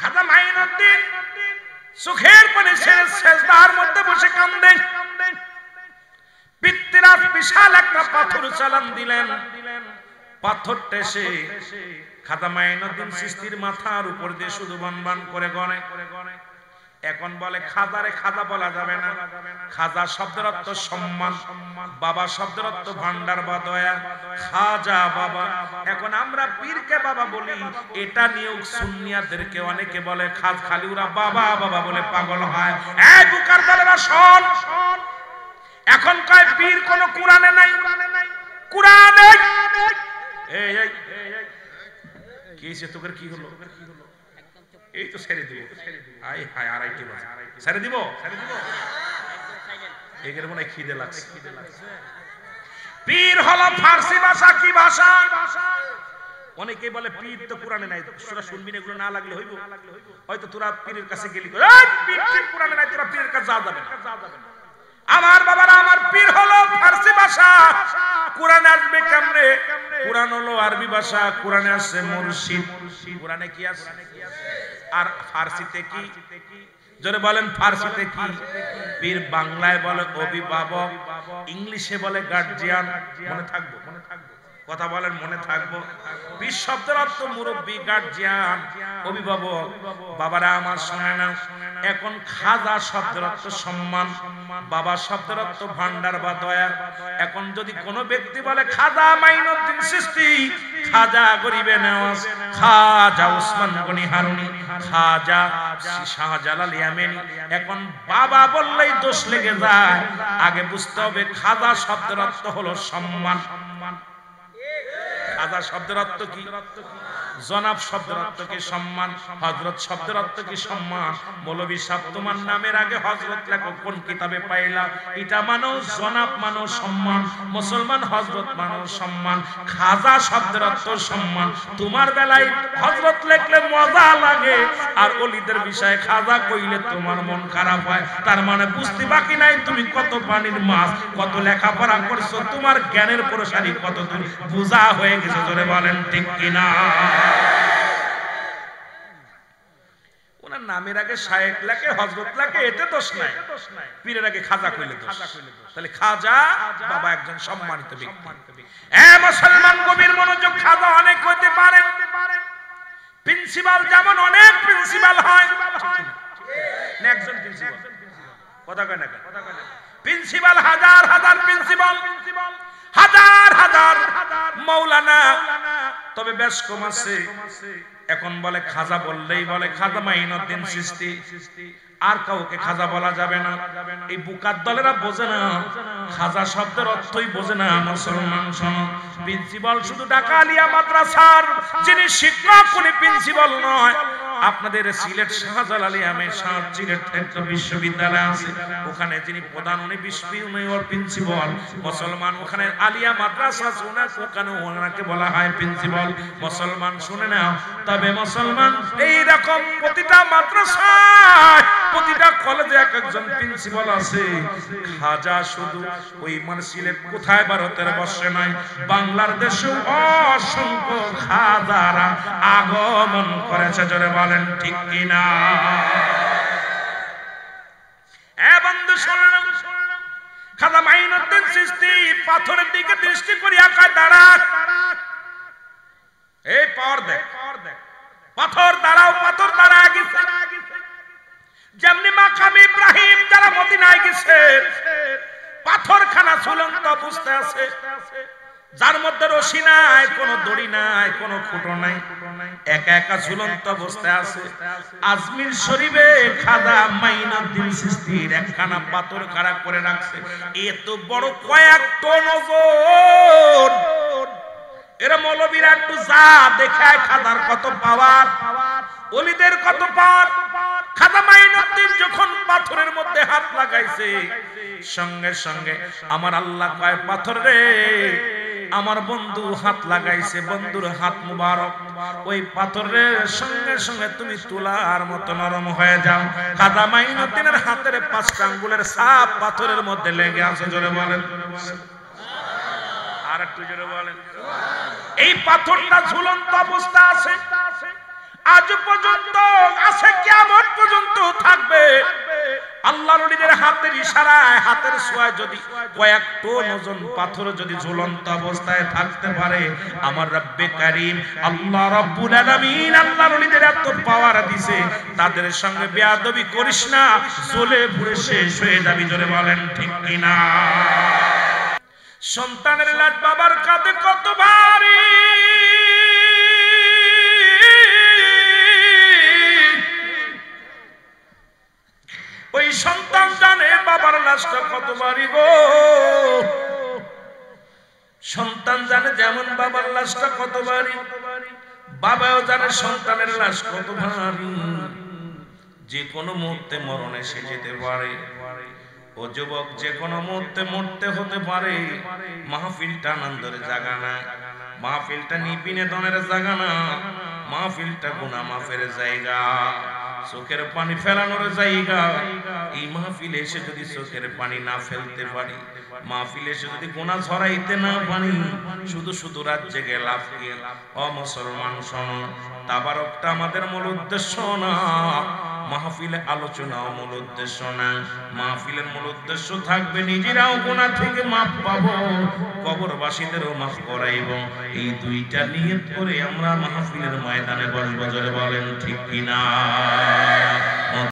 খাজা মাইনুদ্দিন চোখের পানি ছেড়ে সেজদার মধ্যে বসে কাঁদেন। পিতৃরাজ বিশাল একটা পাথর চালান দিলেন, পাথরটা এসে খাজা মাইনুদ্দিন চিশতির মাথার উপর দিয়ে শুধু বনবান করে গনে। এখন বলে খাজারে খাজা বলা যাবে না, খাজা শব্দের অর্থ সম্মান, বাবা শব্দের অর্থ ভান্ডার বা দয়া, খাজা বাবা। এখন আমরা পীরকে বাবা বলি, এটা নিয়েও সুন্নিয়াদেরকে অনেকে বলে খাজ, খালি ওরা বাবা বাবা বলে পাগল হয়। এই বুকার দলেরা শোন, এখন কয় পীর কোন কোরআনে নাই, কোরআনে এই এই কি হইছে তোদের, কি হলো? এই তো ছেড়ে দিব, আই হায় আড়াইটি বাজে, ছেড়ে দিব, এর মনে খিদে লাগছে। পীর হলো ফার্সি ভাষা, কি ভাষা? অনেকেই বলে পীর তো কোরআনে নাই, তোরা শুনবি না, এগুলো না লাগলে হইব। হয়তো তোরা পীরের কাছে গেলি, এই পীর কোরআনে নাই, তোরা পীরের কাছে যাওয়া যাবে না। আমার বাবারা, আমার পীর হলো ফার্সি ভাষা, কোরআনে আসবে কেমনে? কোরআন হলো আরবি ভাষা, কোরআনে আছে মুর্শিদ। কোরআনে কি আছে? আর ফার্সিতে কি? জোরে বলেন, ফার্সিতে কি? পীর বাংলায় বলে অভিভাবক, ইংলিশে বলে গার্জিয়ান। মনে থাকবো, মনে থাকবো, কথা বলেন, মনে থাকবো। পীর শব্দের অর্থ মুরব্বী, গার্জিয়ান, অভিভাবক। বাবারা আমার শোনে না, এখন খাজা শব্দের অর্থ সম্মান, বাবা শব্দের অর্থ ভান্ডার বা দয়া। এখন যদি কোনো ব্যক্তি বলে খাজা মাইনুদ্দিন চিশতি, খাজা গরিবে নওয়াজ, খাজা ওসমান গনি হারুনি, খাজা শাহজালাল ইয়ামানি, এখন বাবা বললেই দোষ লেগে যায়। আগে বুঝতে হবে খাজা শব্দের অর্থ হলো সম্মান। খাজা শব্দের অর্থ কি? জনাব শব্দের অর্থ কি? সম্মান। হযরত শব্দের অর্থ কি? সম্মান। মৌলভী সাহেব, তোমার নামের আগে হযরত লেখো, কোন কিতাবে পাইলা? এটা মানো জনাব, মানো সম্মান। মুসলমান হযরত মানো সম্মান। খাজা শব্দের অর্থ সম্মান। তোমার বেলায় হযরত লিখলে মজা লাগে, আর ওলিদের বিষয়ে খাজা কইলে তোমার মন খারাপ হয়। তার মানে বুঝতে বাকি নাই তুমি কত পানির মাছ, কত লেখাপড়া করছো, তোমার জ্ঞানের প্রসারী কত দূর বোঝা হয়ে গেছে। জোরে বলেন ঠিক কিনা? ওনার নামের আগে শায়েখ লাগে, হযরত লাগে, এতে দোষ নাই। পীরের আগে খাজা কইলে দোষ। তাহলে খাজা বাবা একজন সম্মানিত ব্যক্তি। এ মুসলমান গভীর মনোযোগ, খাজা অনেক হতে পারে। প্রিন্সিপাল যেমন অনেক প্রিন্সিপাল হয়, না একজন প্রিন্সিপাল? কথা কয় না কেন? প্রিন্সিপাল হাজার হাজার প্রিন্সিপাল, হাজার হাজার মাওলানা, তবে বেশ কম আছে। এখন বলে খাজা বললেই বলে খাজা মাইনুদ্দিন চিশতি, আর কাউকে খাজা বলা যাবে না। এই বুকার দলেরা বোঝে না, খাজা শব্দের অর্থই বোঝে না। মুসলমান শোনো, প্রিন্সিপাল শুধু ঢাকা আলিয়া মাদ্রাসার যিনি শিক্ষক, উনি প্রিন্সিপাল নয়। আপনাদের সিলেট শাহজালাল আমির শাহ সিলেট একটা বিশ্ববিদ্যালয় আছে, ওখানে যিনি প্রধান উনি প্রিন্সিপাল। মুসলমান ওখানে আলিয়া মাদ্রাসা শোনা, ওখানে ওনাকে বলা হয় প্রিন্সিপাল। মুসলমান শুনে নাও, তবে মুসলমান এই রকম প্রতিটা মাদ্রাসায়, প্রতিটা কলেজে এক একজন প্রিন্সিপাল আছে। খাজা শুধু ওই মানে সিলেট কোথায় ভারতের বর্ষে নাই, বাংলার দেশেও অসংখ্য খাজারা আগমন করেছে। জোরে বলেন ঠিক কিনা? এ বন্ধু শুনলাম, খাজা মাইনুদ্দিন চিশতি পাথরের দিকে দৃষ্টি করিয়া কয় দাঁড়া, এই পাওয়ার দেখ, পাথর দাঁড়াও, পাথর দাঁড়ায় গেছে। যেমনি মাকাম ইব্রাহিম যারা মদিনায় গেছে, পাথরখানা ঝুলন্ত অবস্থায় আছে, যার মধ্যে রশি নাই, কোন দড়ি নাই, কোন খুঁটো নাই, একা একা ঝুলন্ত অবস্থায় আছে। আজমির শরীফে খাজা মাইনুদ্দিন চিশতির একখানা পাথর খাড়া করে রাখছে, এত বড় কয়েক টন ওজন। এরা মৌলবীরা একটু যা দেখায় খাজার কত পাওয়ার, ওলিদের কত পাওয়ার। খাজা মাইনুদ্দিন যখন পাথরের মধ্যে হাত লাগাইছে, সঙ্গে সঙ্গে আমার আল্লাহ কয় পাথর রে, আমার বন্ধু হাত লাগাইছে, বন্ধুর হাত মুবারক, ওই পাথরের সঙ্গে সঙ্গে তুমি তুলার মতো নরম হয়ে যাও। খাজা মাইনুদ্দিনের হাতের 5টা আঙ্গুলের ছাপ পাথরের মধ্যে লেগে আছে। জোরে বলেন, আর একটু জোরে বলেন। এই পাথরটা ঝুলন্ত অবস্থা আছে, আজ পর্যন্ত আছে কিয়ামত পর্যন্ত থাকবে। আল্লাহর ওলিদের হাতের ইশারায়, হাতের ছোঁয়ায় যদি কয়েক টন ওজন পাথর যদি ঝুলন্ত অবস্থায় থাকতে পারে, আমার রব্বে কারীম আল্লাহ রাব্বুল আলামিন আল্লাহর ওলিদের এত পাওয়ার দিছে, তাদের সঙ্গে বেয়াদবি করিস না, জ্বলে পুড়ে শেষ হয়ে যাবি। জোরে বলেন ঠিক কিনা? সন্তানের লাশ বাবার কাঁধে কত ভারী, ওই সন্তান জানে বাবার লাশটা কত ভারী গো। সন্তান জানে যেমন বাবার লাশটা কত ভারী, বাবাও জানে সন্তানের লাশ কত ভারী। যে কোনো মুহূর্তে মরণ এসে যেতে পারে। ও যুবক, যে কোনো মুহূর্তে মরতে হতে পারে। মাহফিলটা আনন্দের জায়গা না, মাহফিলটা বিনোদনের জায়গা না, মাহফিলটা গুনাহ মাফের জায়গা, চোখের পানি ফেলানোর জায়গা। এই মাহফিলে এসে যদি চোখের পানি না ফেলতে পারি, মাহফিলে এসে যদি গুনাহ ঝরাইতে না পারি, শুধু শুধু রাত জেগে লাভ কি? ও মুসলমান শোনো, তাবারকটা আমাদের মূল উদ্দেশ্য না, মাহফিলে আলোচনাও মূল উদ্দেশ্য না। মাহফিলের মূল উদ্দেশ্য থাকবে নিজেরাও গুনাহ থেকে মাফ পাবো, কবরবাসীদেরও মাফ করাইব। এই দুইটা নিয়ত করে আমরা মাহফিলের ময়দানে বসবো। জোরে বলেন ঠিক কিনা?